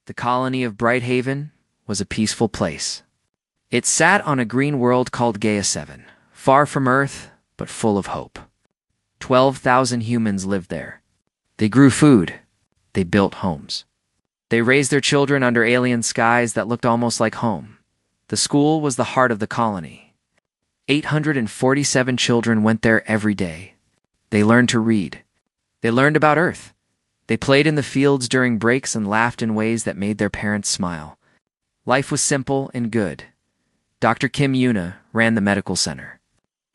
The colony of Brighthaven was a peaceful place. It sat on a green world called Gaia 7, far from Earth, but full of hope. 12,000 humans lived there. They grew food. They built homes. They raised their children under alien skies that looked almost like home. The school was the heart of the colony. 847 children went there every day. They learned to read. They learned about Earth. They played in the fields during breaks and laughed in ways that made their parents smile. Life was simple and good. Dr. Kim Yuna ran the medical center.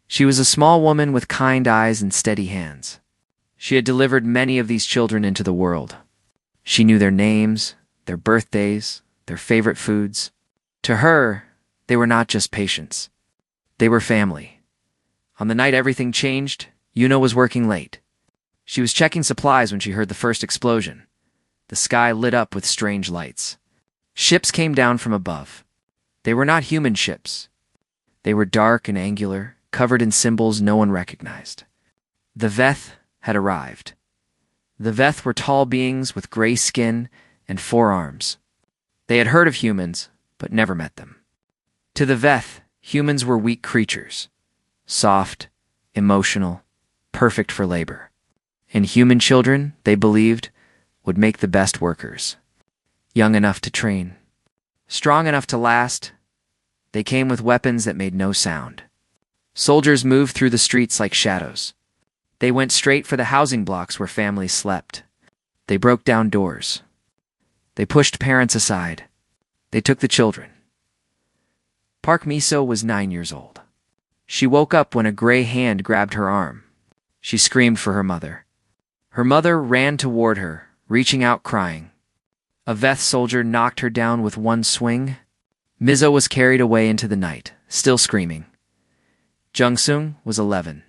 She was a small woman with kind eyes and steady hands. She had delivered many of these children into the world. She knew their names, their birthdays, their favorite foods. To her, they were not just patients. They were family. On the night everything changed, Yuna was working late. She was checking supplies when she heard the first explosion. The sky lit up with strange lights. Ships came down from above. They were not human ships. They were dark and angular, covered in symbols no one recognized. The Veth had arrived. The Veth were tall beings with gray skin and 4 arms. They had heard of humans, but never met them. To the Veth, humans were weak creatures. Soft, emotional, perfect for labor. And human children, they believed, would make the best workers. Young enough to train. Strong enough to last. They came with weapons that made no sound. Soldiers moved through the streets like shadows. They went straight for the housing blocks where families slept. They broke down doors. They pushed parents aside. They took the children. Park Miso was 9 years old. She woke up when a gray hand grabbed her arm. She screamed for her mother. Her mother ran toward her, reaching out crying. A Veth soldier knocked her down with one swing. Miso was carried away into the night, still screaming. Jung-sung was 11.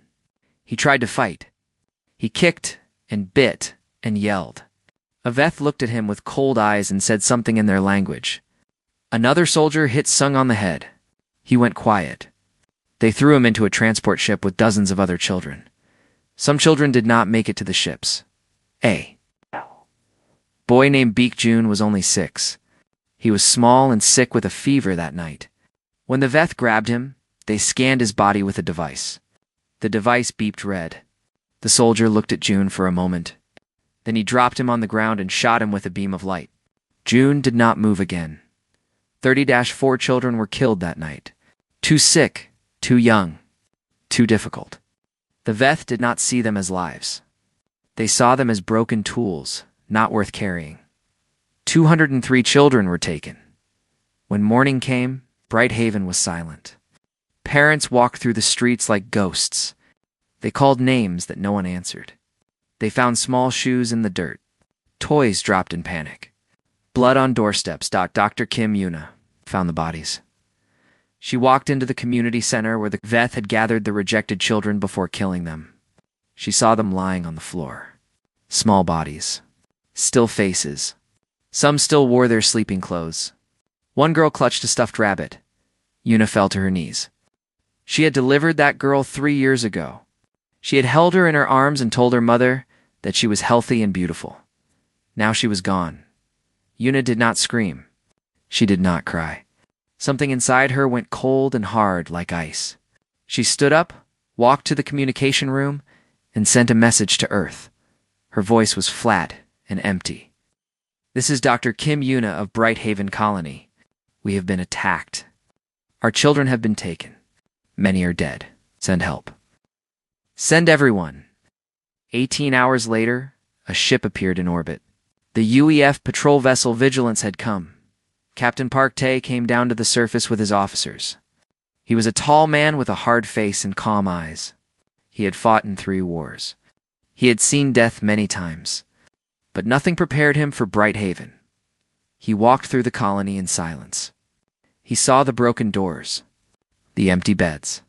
He tried to fight. He kicked and bit and yelled. A Veth looked at him with cold eyes and said something in their language. Another soldier hit Sung on the head. He went quiet. They threw him into a transport ship with dozens of other children. Some children did not make it to the ships. A boy named Baek-jun was only 6. He was small and sick with a fever that night. When the Veth grabbed him, they scanned his body with a device. The device beeped red. The soldier looked at June for a moment. Then he dropped him on the ground and shot him with a beam of light. June did not move again. 30-4 children were killed that night. Too sick, too young, too difficult. The Veth did not see them as lives. They saw them as broken tools, not worth carrying. 203 children were taken. When morning came, Brighthaven was silent. Parents walked through the streets like ghosts. They called names that no one answered. They found small shoes in the dirt. Toys dropped in panic. Blood on doorsteps. Dr. Kim Yuna found the bodies. She walked into the community center where the Veth had gathered the rejected children before killing them. She saw them lying on the floor. Small bodies. Still faces. Some still wore their sleeping clothes. One girl clutched a stuffed rabbit. Yuna fell to her knees. She had delivered that girl 3 years ago. She had held her in her arms and told her mother that she was healthy and beautiful. Now she was gone. Yuna did not scream. She did not cry. Something inside her went cold and hard like ice. She stood up, walked to the communication room, and sent a message to Earth. Her voice was flat and empty. This is Dr. Kim Yuna of Brighthaven Colony. We have been attacked. Our children have been taken. Many are dead. Send help. Send everyone. 18 hours later, a ship appeared in orbit. The UEF patrol vessel Vigilance had come. Captain Park Tae came down to the surface with his officers. He was a tall man with a hard face and calm eyes. He had fought in 3 wars. He had seen death many times. But nothing prepared him for Brighthaven. He walked through the colony in silence. He saw the broken doors, the empty beds,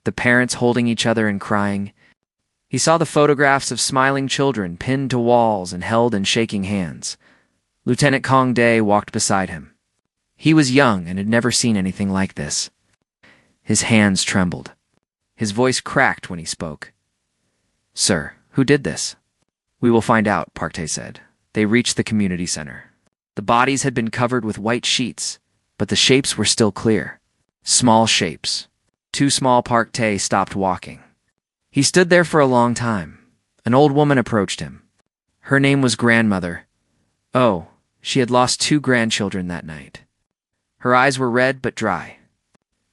the parents holding each other and crying. He saw the photographs of smiling children pinned to walls and held in shaking hands. Lieutenant Kong Dae walked beside him. He was young and had never seen anything like this. His hands trembled. His voice cracked when he spoke. "Sir, who did this?" "We will find out," Park Tae said. They reached the community center. The bodies had been covered with white sheets, but the shapes were still clear. Small shapes. Too small. Park Tae stopped walking. He stood there for a long time. An old woman approached him. Her name was Grandmother. Oh, she had lost 2 grandchildren that night. Her eyes were red but dry.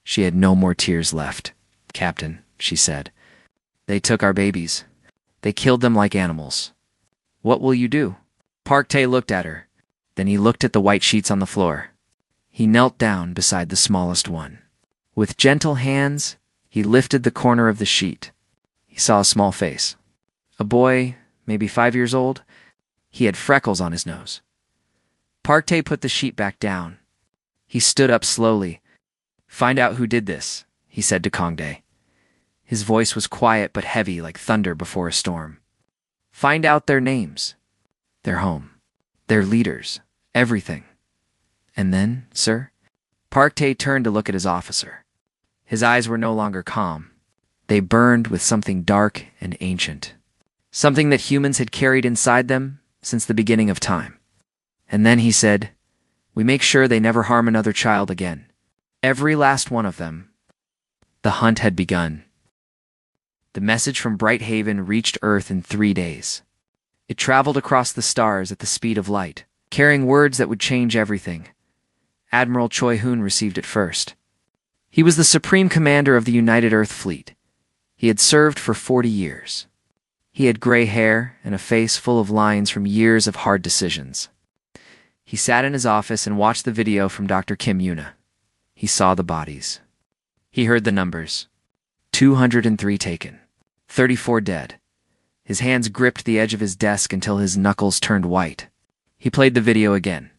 She had no more tears left. Captain, she said. They took our babies. They killed them like animals. What will you do? Park Tae looked at her. Then he looked at the white sheets on the floor. He knelt down beside the smallest one. With gentle hands, he lifted the corner of the sheet. He saw a small face. A boy, maybe 5 years old. He had freckles on his nose. Park Tae put the sheet back down. He stood up slowly. Find out who did this, he said to Kangdae. His voice was quiet but heavy like thunder before a storm. Find out their names, their home, their leaders, everything. And then, sir? Park Tae turned to look at his officer. His eyes were no longer calm. They burned with something dark and ancient. Something that humans had carried inside them since the beginning of time. And then he said, we make sure they never harm another child again. Every last one of them. The hunt had begun. The message from Brighthaven reached Earth in 3 days. It traveled across the stars at the speed of light, carrying words that would change everything. Admiral Choi Hoon received it first. He was the supreme commander of the United Earth Fleet. He had served for 40 years. He had gray hair and a face full of lines from years of hard decisions. He sat in his office and watched the video from Dr. Kim Yuna. He saw the bodies. He heard the numbers. 203 taken. 34 dead. His hands gripped the edge of his desk until his knuckles turned white. He played the video again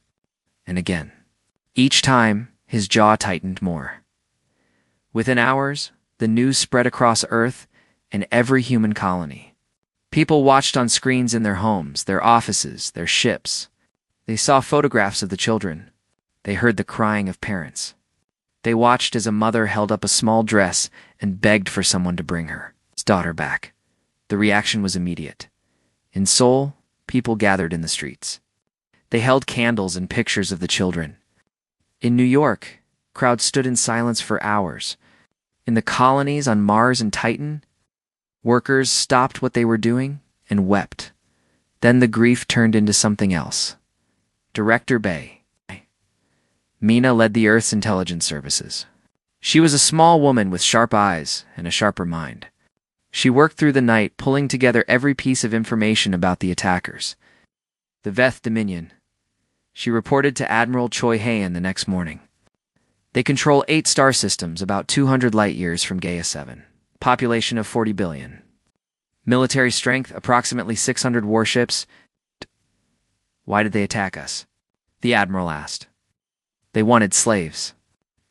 and again. Each time, his jaw tightened more. Within hours, the news spread across Earth and every human colony. People watched on screens in their homes, their offices, their ships. They saw photographs of the children. They heard the crying of parents. They watched as a mother held up a small dress and begged for someone to bring her daughter back. The reaction was immediate. In Seoul, people gathered in the streets. They held candles and pictures of the children. In New York, crowds stood in silence for hours. In the colonies on Mars and Titan, workers stopped what they were doing and wept. Then the grief turned into something else. Director Bae. Mina led the Earth's intelligence services. She was a small woman with sharp eyes and a sharper mind. She worked through the night, pulling together every piece of information about the attackers. The Veth Dominion. She reported to Admiral Choi Hae-in the next morning. They control 8 star systems about 200 light-years from Gaia 7. Population of 40 billion. Military strength, approximately 600 warships. Why did they attack us? The Admiral asked. They wanted slaves.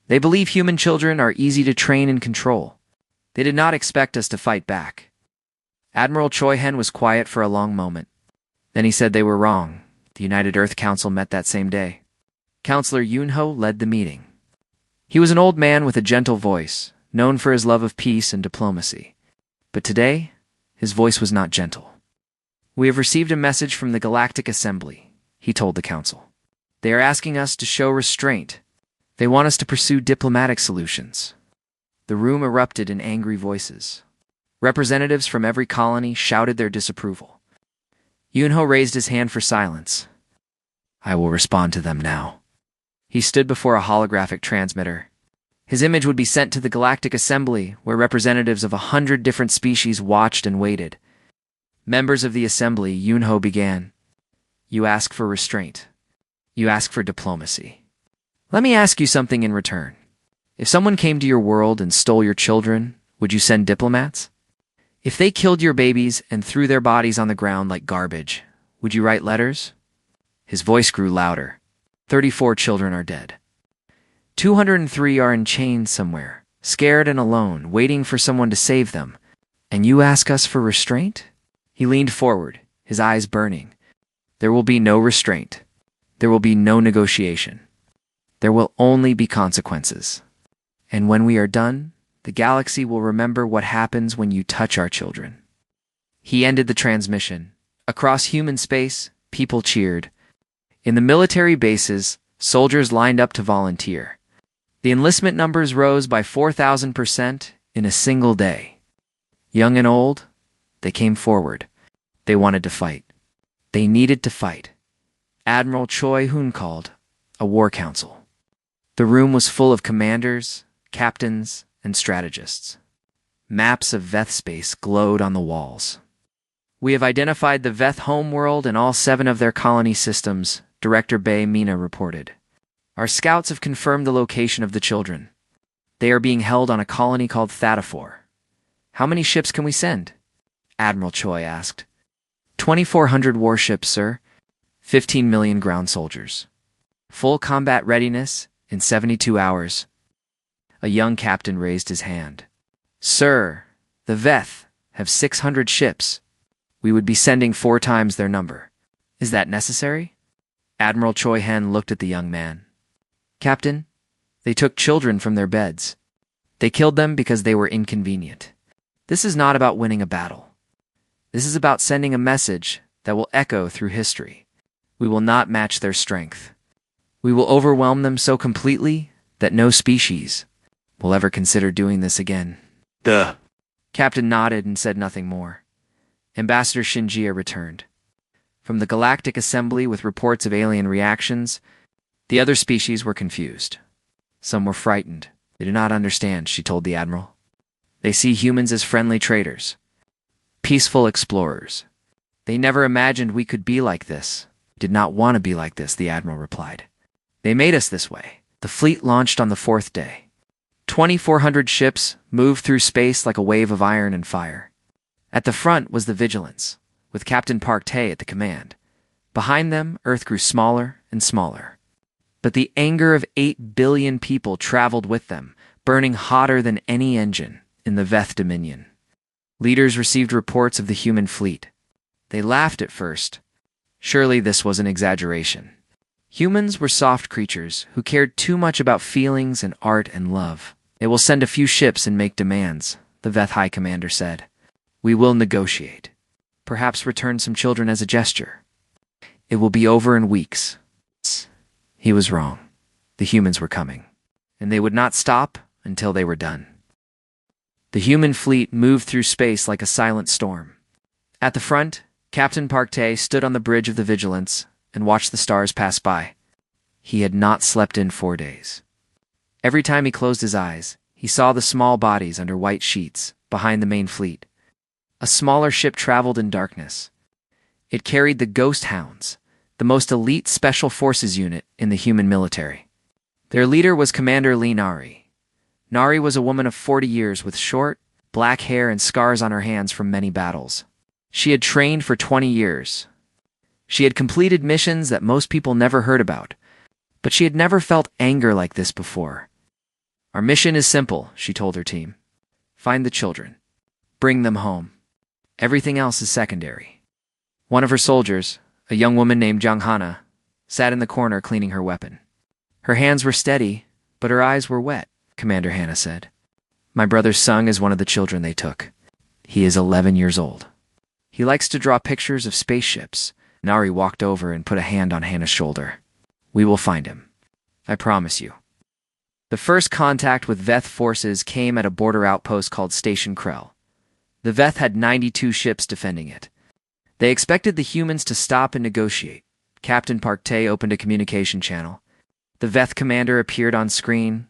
They believe human children are easy to train and control. They did not expect us to fight back. Admiral Choi Hae-in was quiet for a long moment. Then he said they were wrong. The United Earth Council met that same day. Counselor Yoon-ho led the meeting. He was an old man with a gentle voice, known for his love of peace and diplomacy. But today, his voice was not gentle. We have received a message from the Galactic Assembly, he told the council. They are asking us to show restraint. They want us to pursue diplomatic solutions. The room erupted in angry voices. Representatives from every colony shouted their disapproval. Yoon-ho raised his hand for silence. I will respond to them now. He stood before a holographic transmitter. His image would be sent to the Galactic Assembly, where representatives of 100 different species watched and waited. Members of the Assembly, Yoon-ho began. You ask for restraint. You ask for diplomacy. Let me ask you something in return. If someone came to your world and stole your children, would you send diplomats? If they killed your babies and threw their bodies on the ground like garbage, would you write letters? His voice grew louder. 34 children are dead. 203 are in chains somewhere, scared and alone, waiting for someone to save them. And you ask us for restraint? He leaned forward, his eyes burning. There will be no restraint. There will be no negotiation. There will only be consequences. And when we are done, the galaxy will remember what happens when you touch our children. He ended the transmission. Across human space, people cheered. In the military bases, soldiers lined up to volunteer. The enlistment numbers rose by 4,000% in a single day. Young and old, they came forward. They wanted to fight. They needed to fight. Admiral Choi Hoon called a war council. The room was full of commanders, captains, and strategists. Maps of Veth space glowed on the walls. "We have identified the Veth homeworld and all 7 of their colony systems," Director Bay Mina reported. "Our scouts have confirmed the location of the children. They are being held on a colony called Thadafor." "How many ships can we send?" Admiral Choi asked. 2,400 warships, sir. 15 million ground soldiers. Full combat readiness in 72 hours. A young captain raised his hand. "Sir, the Veth have 600 ships. We would be sending 4 times their number. Is that necessary?" Admiral Choi Hen looked at the young man. "Captain, they took children from their beds. They killed them because they were inconvenient. This is not about winning a battle. This is about sending a message that will echo through history. We will not match their strength. We will overwhelm them so completely that no species will ever consider doing this again." The Captain nodded and said nothing more. Ambassador Shinjia returned. From the Galactic Assembly with reports of alien reactions, the other species were confused. Some were frightened. "They do not understand," she told the Admiral. "They see humans as friendly traders, peaceful explorers. They never imagined we could be like this. Did not want to be like this," the Admiral replied. "They made us this way." The fleet launched on the 4th day. 2,400 ships moved through space like a wave of iron and fire. At the front was the Vigilance, with Captain Park Tae at the command. Behind them, Earth grew smaller and smaller. But the anger of 8 billion people traveled with them, burning hotter than any engine in the Veth Dominion. Leaders received reports of the human fleet. They laughed at first. Surely this was an exaggeration. Humans were soft creatures who cared too much about feelings and art and love. "They will send a few ships and make demands," the Veth High Commander said. "We will negotiate. Perhaps return some children as a gesture. It will be over in weeks." He was wrong. The humans were coming, and they would not stop until they were done. The human fleet moved through space like a silent storm. At the front, Captain Park Tae stood on the bridge of the Vigilance and watched the stars pass by. He had not slept in 4 days. Every time he closed his eyes, he saw the small bodies under white sheets behind the main fleet. A smaller ship traveled in darkness. It carried the Ghost Hounds, the most elite special forces unit in the human military. Their leader was Commander Lee Nari. Nari was a woman of 40 years with short, black hair and scars on her hands from many battles. She had trained for 20 years. She had completed missions that most people never heard about, but she had never felt anger like this before. "Our mission is simple," she told her team. "Find the children. Bring them home. Everything else is secondary." One of her soldiers, a young woman named Jang Hana, sat in the corner cleaning her weapon. Her hands were steady, but her eyes were wet, Commander Hana said. "My brother Sung is one of the children they took. He is 11 years old. He likes to draw pictures of spaceships." Nari walked over and put a hand on Hannah's shoulder. "We will find him. I promise you." The first contact with Veth forces came at a border outpost called Station Krell. The Veth had 92 ships defending it. They expected the humans to stop and negotiate. Captain Park Tae opened a communication channel. The Veth commander appeared on screen.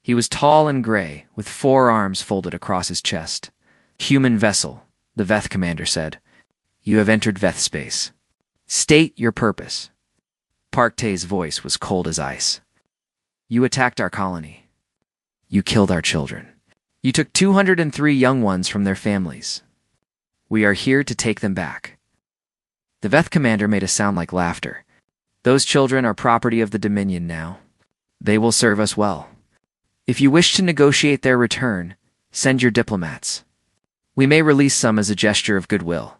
He was tall and gray, with 4 arms folded across his chest. "Human vessel," the Veth commander said. "You have entered Veth space. State your purpose." Park Tae's voice was cold as ice. "You attacked our colony. You killed our children. You took 203 young ones from their families. We are here to take them back." The Veth commander made a sound like laughter. "Those children are property of the Dominion now. They will serve us well. If you wish to negotiate their return, send your diplomats. We may release some as a gesture of goodwill."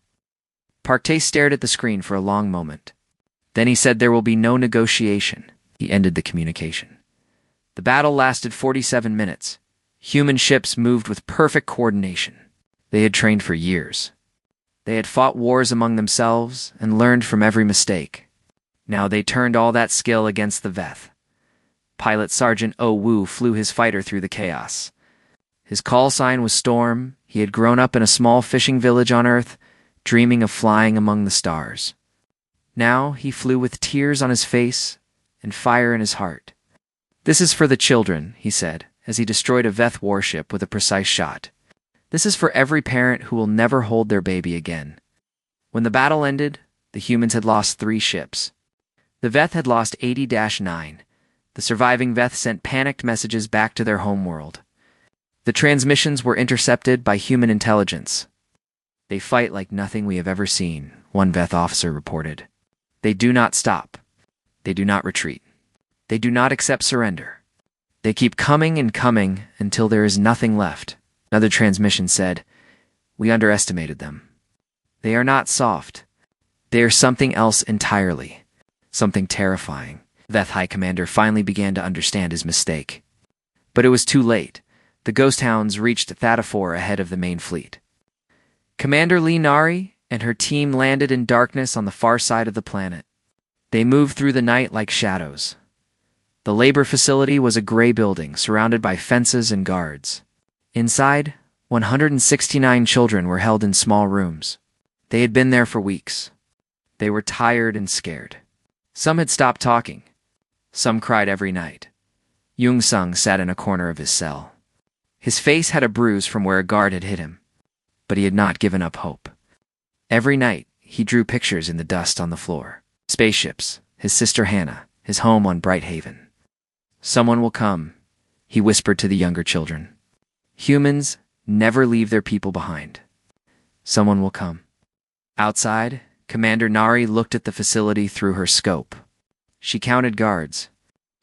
Park Tae stared at the screen for a long moment. Then he said there will be no negotiation. He ended the communication. The battle lasted 47 minutes. Human ships moved with perfect coordination. They had trained for years. They had fought wars among themselves and learned from every mistake. Now they turned all that skill against the Veth. Pilot Sergeant Oh Wu flew his fighter through the chaos. His call sign was Storm. He had grown up in a small fishing village on Earth, dreaming of flying among the stars. Now he flew with tears on his face and fire in his heart. "This is for the children," he said, as he destroyed a Veth warship with a precise shot. "This is for every parent who will never hold their baby again." When the battle ended, the humans had lost 3 ships. The Veth had lost 80-9. The surviving Veth sent panicked messages back to their homeworld. The transmissions were intercepted by human intelligence. "They fight like nothing we have ever seen," one Veth officer reported. "They do not stop. They do not retreat. They do not accept surrender. They keep coming and coming until there is nothing left." Another transmission said, "We underestimated them. They are not soft. They are something else entirely. Something terrifying." Veth High Commander finally began to understand his mistake. But it was too late. The Ghost Hounds reached Thadafor ahead of the main fleet. Commander Lee Nari and her team landed in darkness on the far side of the planet. They moved through the night like shadows. The labor facility was a gray building surrounded by fences and guards. Inside, 169 children were held in small rooms. They had been there for weeks. They were tired and scared. Some had stopped talking. Some cried every night. Jung Sung sat in a corner of his cell. His face had a bruise from where a guard had hit him, but he had not given up hope. Every night, he drew pictures in the dust on the floor. Spaceships, his sister Hannah, his home on Bright Haven. "Someone will come," he whispered to the younger children. "Humans never leave their people behind. Someone will come." Outside, Commander Nari looked at the facility through her scope. She counted guards.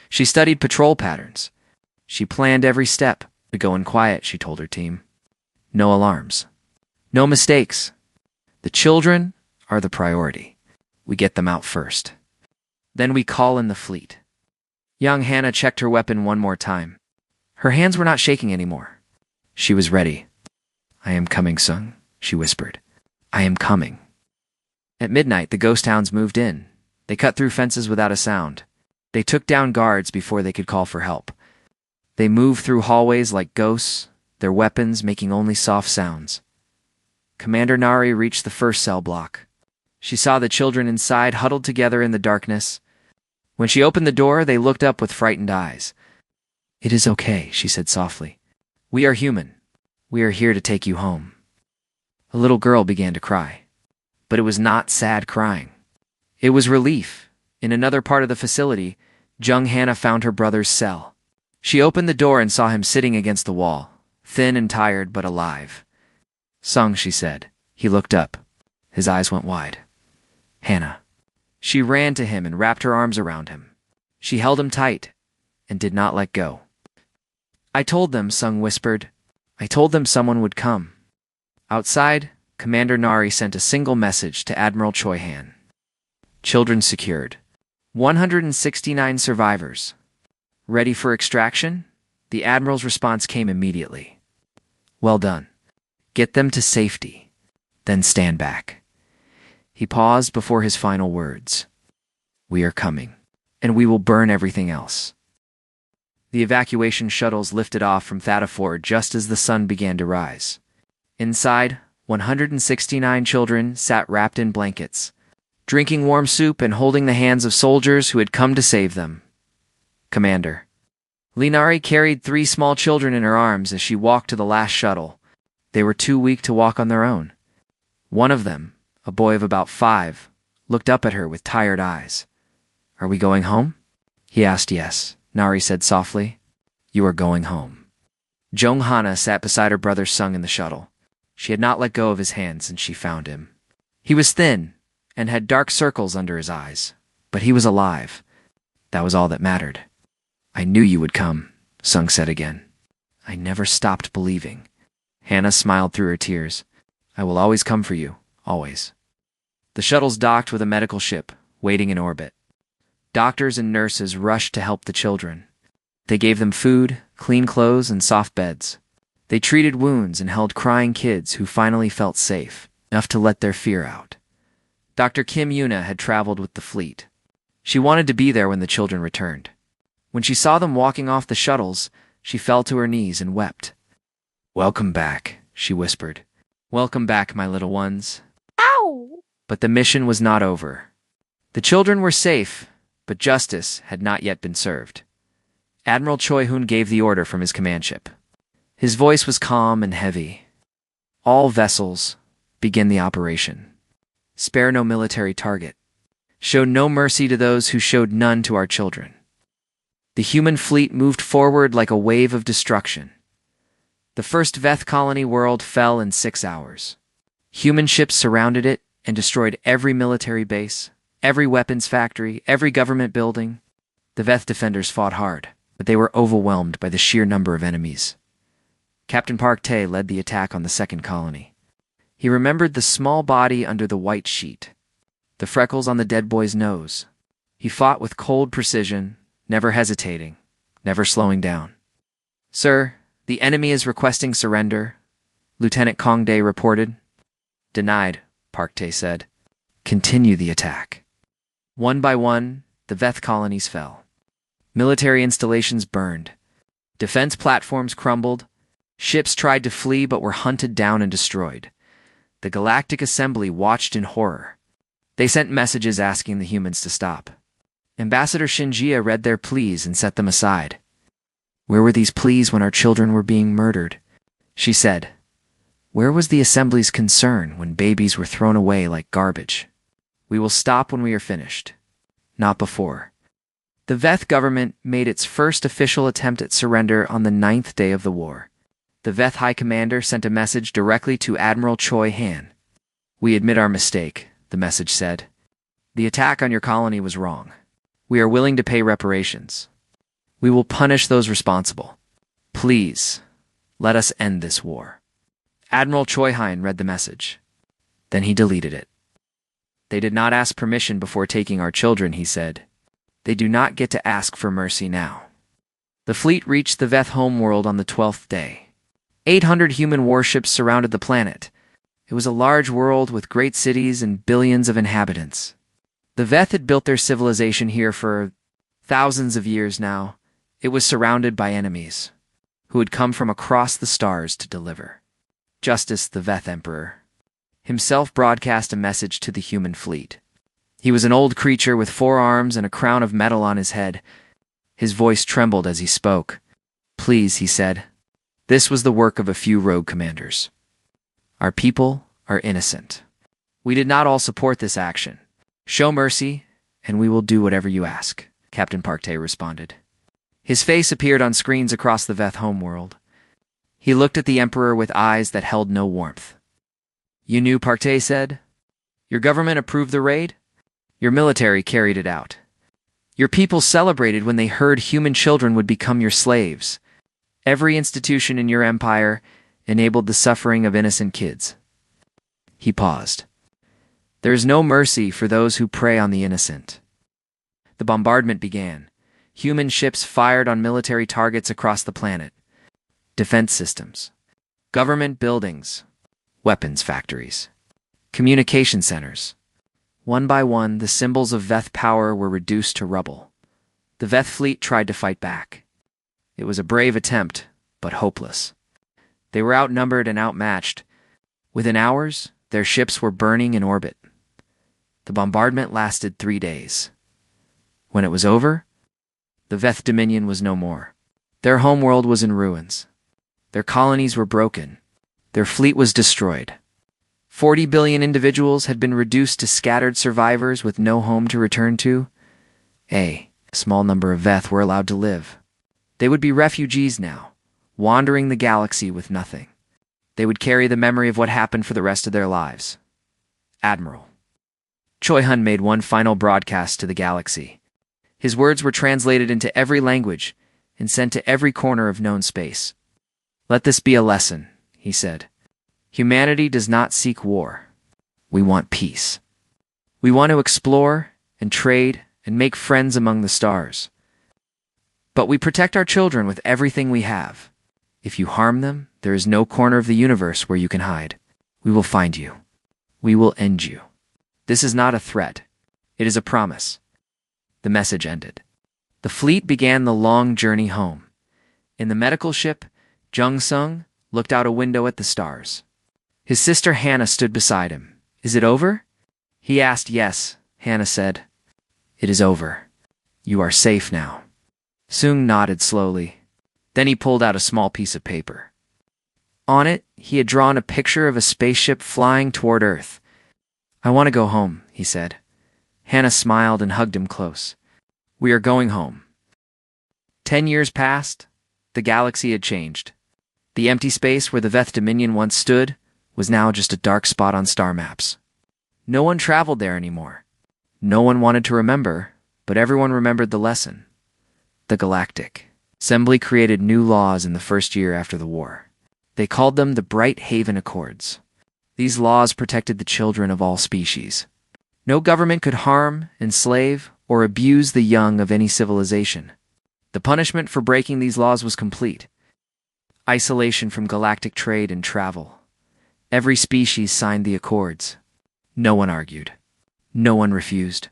She studied patrol patterns. She planned every step. "We go in quiet," she told her team. "No alarms. No mistakes. The children are the priority. We get them out first. Then we call in the fleet." Young Hannah checked her weapon one more time. Her hands were not shaking anymore. She was ready. "I am coming, Sung," she whispered. "I am coming." At midnight, the Ghost Hounds moved in. They cut through fences without a sound. They took down guards before they could call for help. They moved through hallways like ghosts, their weapons making only soft sounds. Commander Nari reached the first cell block. She saw the children inside huddled together in the darkness. When she opened the door, they looked up with frightened eyes. "It is okay," she said softly. "We are human. We are here to take you home." A little girl began to cry. But it was not sad crying. It was relief. In another part of the facility, Jung Hannah found her brother's cell. She opened the door and saw him sitting against the wall, thin and tired but alive. "Sung," she said. He looked up. His eyes went wide. "Hannah." She ran to him and wrapped her arms around him. She held him tight and did not let go. "I told them," Sung whispered. "I told them someone would come." Outside, Commander Nari sent a single message to Admiral Choi Han. "Children secured. 169 survivors. Ready for extraction?" The Admiral's response came immediately. "Well done. Get them to safety. Then stand back." He paused before his final words. "We are coming, and we will burn everything else." The evacuation shuttles lifted off from Thadafor just as the sun began to rise. Inside, 169 children sat wrapped in blankets, drinking warm soup and holding the hands of soldiers who had come to save them. "Commander." Linari carried 3 small children in her arms as she walked to the last shuttle. They were too weak to walk on their own. One of them, a boy of about 5, looked up at her with tired eyes. "Are we going home?" He asked. "Yes," Nari said softly. "You are going home." Jung Hana sat beside her brother Sung in the shuttle. She had not let go of his hand since she found him. He was thin and had dark circles under his eyes, but he was alive. That was all that mattered. "I knew you would come," Sung said again. "I never stopped believing." Hannah smiled through her tears. "I will always come for you, always." The shuttles docked with a medical ship, waiting in orbit. Doctors and nurses rushed to help the children. They gave them food, clean clothes, and soft beds. They treated wounds and held crying kids who finally felt safe, enough to let their fear out. Dr. Kim Yuna had traveled with the fleet. She wanted to be there when the children returned. When she saw them walking off the shuttles, she fell to her knees and wept. "Welcome back," she whispered. "Welcome back, my little ones." Ow! But the mission was not over. The children were safe, but justice had not yet been served. Admiral Choi Hoon gave the order from his command ship. His voice was calm and heavy. "All vessels, begin the operation. Spare no military target. Show no mercy to those who showed none to our children." The human fleet moved forward like a wave of destruction. The first Veth colony world fell in 6 hours. Human ships surrounded it and destroyed every military base, every weapons factory, every government building. The Veth defenders fought hard, but they were overwhelmed by the sheer number of enemies. Captain Park Tae led the attack on the second colony. He remembered the small body under the white sheet, the freckles on the dead boy's nose. He fought with cold precision, never hesitating, never slowing down. "Sir, the enemy is requesting surrender," Lieutenant Kong Dae reported. "Denied," Park Tae said. "Continue the attack." One by one, the Veth colonies fell. Military installations burned. Defense platforms crumbled. Ships tried to flee but were hunted down and destroyed. The Galactic Assembly watched in horror. They sent messages asking the humans to stop. Ambassador Shinjia read their pleas and set them aside. "Where were these pleas when our children were being murdered?" she said. "Where was the Assembly's concern when babies were thrown away like garbage? We will stop when we are finished, not before." The Veth government made its first official attempt at surrender on the 9th day of the war. The Veth High Commander sent a message directly to Admiral Choi Han. "We admit our mistake," the message said. "The attack on your colony was wrong. We are willing to pay reparations. We will punish those responsible. Please, let us end this war." Admiral Choi Han read the message. Then he deleted it. "They did not ask permission before taking our children," he said. "They do not get to ask for mercy now." The fleet reached the Veth homeworld on the 12th day. 800 human warships surrounded the planet. It was a large world with great cities and billions of inhabitants. The Veth had built their civilization here for thousands of years now. It was surrounded by enemies, who had come from across the stars to deliver. Justice, the Veth Emperor, himself broadcast a message to the human fleet. He was an old creature with 4 arms and a crown of metal on his head. His voice trembled as he spoke. "Please," he said. "This was the work of a few rogue commanders. Our people are innocent. We did not all support this action. Show mercy, and we will do whatever you ask," Captain Park Tae responded. His face appeared on screens across the Veth homeworld. He looked at the Emperor with eyes that held no warmth. "You knew," Park Tae said. "Your government approved the raid? Your military carried it out. Your people celebrated when they heard human children would become your slaves. Every institution in your empire enabled the suffering of innocent kids." He paused. "There is no mercy for those who prey on the innocent." The bombardment began. Human ships fired on military targets across the planet. Defense systems, government buildings, weapons factories, communication centers. One by one, the symbols of Veth power were reduced to rubble. The Veth fleet tried to fight back. It was a brave attempt, but hopeless. They were outnumbered and outmatched. Within hours, their ships were burning in orbit. The bombardment lasted 3 days. When it was over, the Veth Dominion was no more. Their homeworld was in ruins. Their colonies were broken. Their fleet was destroyed. 40 billion individuals had been reduced to scattered survivors with no home to return to. A small number of Veth were allowed to live. They would be refugees now, wandering the galaxy with nothing. They would carry the memory of what happened for the rest of their lives. Admiral Choi Han made one final broadcast to the galaxy. His words were translated into every language and sent to every corner of known space. "Let this be a lesson," he said. "Humanity does not seek war. We want peace. We want to explore and trade and make friends among the stars. But we protect our children with everything we have. If you harm them, there is no corner of the universe where you can hide. We will find you. We will end you. This is not a threat. It is a promise. The message ended. The fleet began the long journey home. In the medical ship, Jung Sung looked out a window at the stars. His sister Hannah stood beside him. "Is it over?" He asked. "Yes," Hannah said. "It is over. You are safe now." Sung nodded slowly. Then he pulled out a small piece of paper. On it, he had drawn a picture of a spaceship flying toward Earth. "I want to go home," he said. Hannah smiled and hugged him close. "We are going home." 10 years passed. The galaxy had changed. The empty space where the Veth Dominion once stood was now just a dark spot on star maps. No one traveled there anymore. No one wanted to remember, but everyone remembered the lesson. The Galactic Assembly created new laws in the first year after the war. They called them the Bright Haven Accords. These laws protected the children of all species. No government could harm, enslave, or abuse the young of any civilization. The punishment for breaking these laws was complete. Isolation from galactic trade and travel. Every species signed the accords. No one argued. No one refused.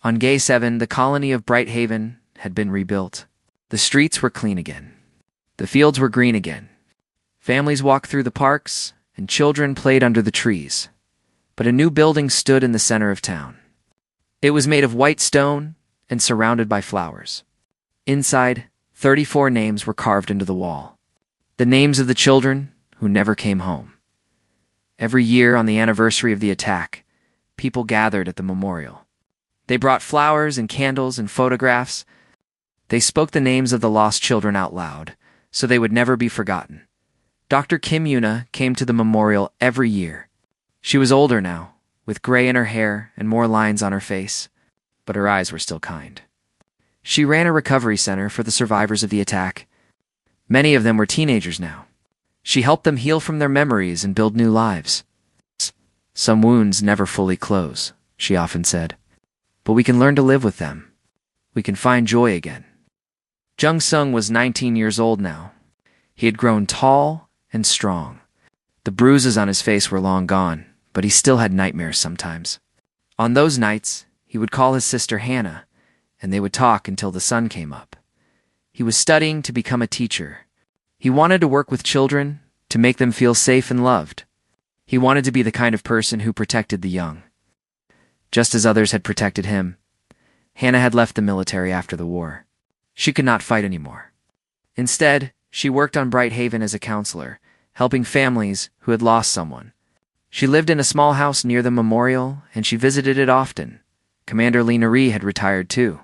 On Gay 7, the colony of Bright Haven had been rebuilt. The streets were clean again. The fields were green again. Families walked through the parks, and children played under the trees. But a new building stood in the center of town. It was made of white stone and surrounded by flowers. Inside, 34 names were carved into the wall. The names of the children who never came home. Every year on the anniversary of the attack, people gathered at the memorial. They brought flowers and candles and photographs. They spoke the names of the lost children out loud, so they would never be forgotten. Dr. Kim Yuna came to the memorial every year. She was older now, with gray in her hair and more lines on her face, but her eyes were still kind. She ran a recovery center for the survivors of the attack. Many of them were teenagers now. She helped them heal from their memories and build new lives. "Some wounds never fully close," she often said, "but we can learn to live with them. We can find joy again." Jung Sung was 19 years old now. He had grown tall and strong. The bruises on his face were long gone, but he still had nightmares sometimes. On those nights, he would call his sister Hannah, and they would talk until the sun came up. He was studying to become a teacher. He wanted to work with children, to make them feel safe and loved. He wanted to be the kind of person who protected the young. Just as others had protected him, Hannah had left the military after the war. She could not fight anymore. Instead, she worked on Bright Haven as a counselor, helping families who had lost someone. She lived in a small house near the memorial, and she visited it often. Commander Lee Nari had retired too.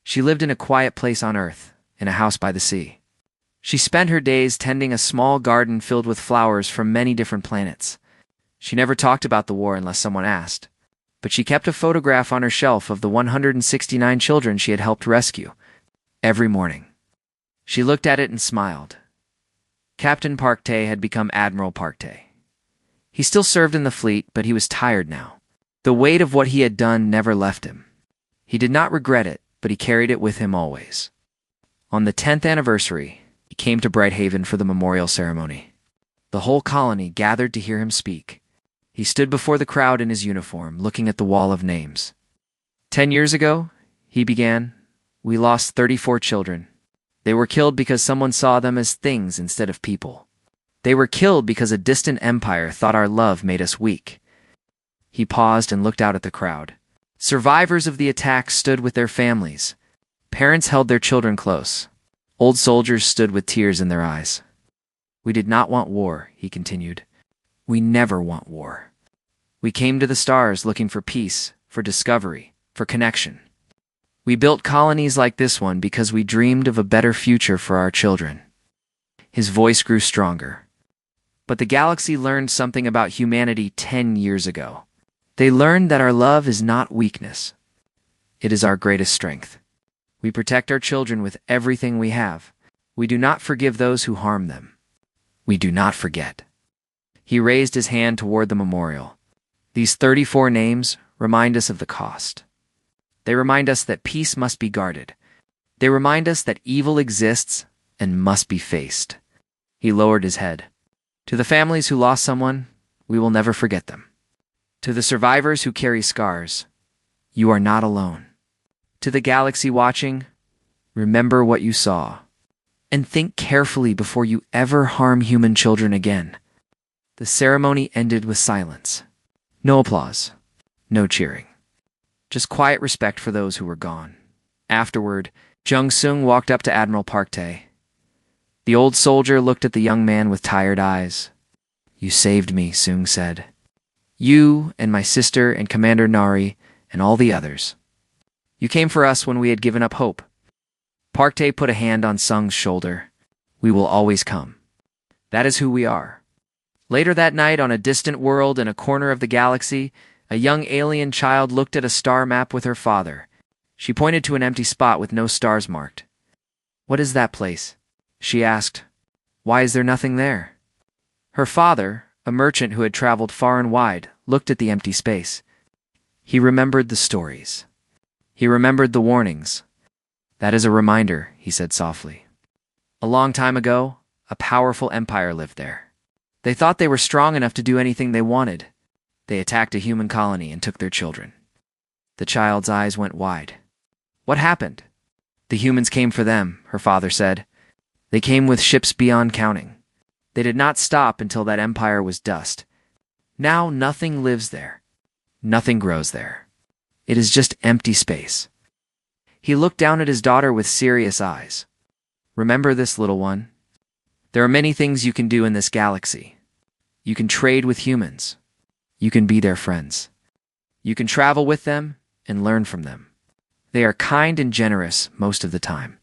She lived in a quiet place on Earth, in a house by the sea. She spent her days tending a small garden filled with flowers from many different planets. She never talked about the war unless someone asked, but she kept a photograph on her shelf of the 169 children she had helped rescue. Every morning, she looked at it and smiled. Captain Park Tae had become Admiral Park Tae. He still served in the fleet, but he was tired now. The weight of what he had done never left him. He did not regret it, but he carried it with him always. On the 10th anniversary, he came to Bright Haven for the memorial ceremony. The whole colony gathered to hear him speak. He stood before the crowd in his uniform, looking at the wall of names. 10 years ago, he began, we lost 34 children. They were killed because someone saw them as things instead of people. They were killed because a distant empire thought our love made us weak. He paused and looked out at the crowd. Survivors of the attack stood with their families. Parents held their children close. Old soldiers stood with tears in their eyes. We did not want war, he continued. We never want war. We came to the stars looking for peace, for discovery, for connection. We built colonies like this one because we dreamed of a better future for our children. His voice grew stronger. But the galaxy learned something about humanity 10 years ago. They learned that our love is not weakness. It is our greatest strength. We protect our children with everything we have. We do not forgive those who harm them. We do not forget. He raised his hand toward the memorial. These 34 names remind us of the cost. They remind us that peace must be guarded. They remind us that evil exists and must be faced. He lowered his head. To the families who lost someone, we will never forget them. To the survivors who carry scars, you are not alone. To the galaxy watching, remember what you saw. And think carefully before you ever harm human children again. The ceremony ended with silence. No applause. No cheering. Just quiet respect for those who were gone. Afterward, Jung Sung walked up to Admiral Park Tae. The old soldier looked at the young man with tired eyes. You saved me, Sung said. You and my sister and Commander Nari and all the others. You came for us when we had given up hope. Park Tae put a hand on Sung's shoulder. We will always come. That is who we are. Later that night, on a distant world in a corner of the galaxy, a young alien child looked at a star map with her father. She pointed to an empty spot with no stars marked. What is that place? She asked. Why is there nothing there? Her father, a merchant who had traveled far and wide, looked at the empty space. He remembered the stories. He remembered the warnings. That is a reminder, he said softly. A long time ago, a powerful empire lived there. They thought they were strong enough to do anything they wanted. They attacked a human colony and took their children. The child's eyes went wide. What happened? The humans came for them, her father said. They came with ships beyond counting. They did not stop until that empire was dust. Now nothing lives there. Nothing grows there. It is just empty space. He looked down at his daughter with serious eyes. Remember this, little one. There are many things you can do in this galaxy. You can trade with humans. You can be their friends. You can travel with them and learn from them. They are kind and generous most of the time.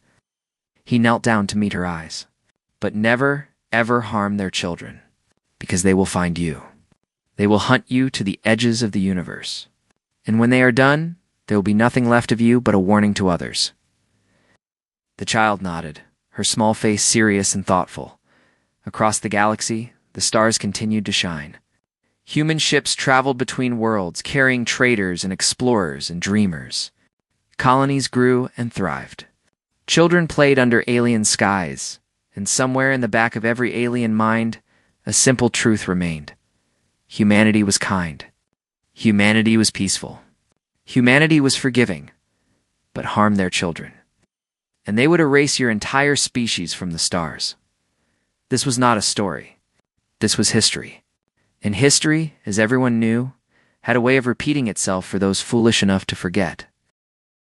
He knelt down to meet her eyes. But never, ever harm their children, because they will find you. They will hunt you to the edges of the universe. And when they are done, there will be nothing left of you but a warning to others. The child nodded, her small face serious and thoughtful. Across the galaxy, the stars continued to shine. Human ships traveled between worlds, carrying traders and explorers and dreamers. Colonies grew and thrived. Children played under alien skies, and somewhere in the back of every alien mind, a simple truth remained. Humanity was kind. Humanity was peaceful. Humanity was forgiving, but harmed their children. And they would erase your entire species from the stars. This was not a story. This was history. And history, as everyone knew, had a way of repeating itself for those foolish enough to forget.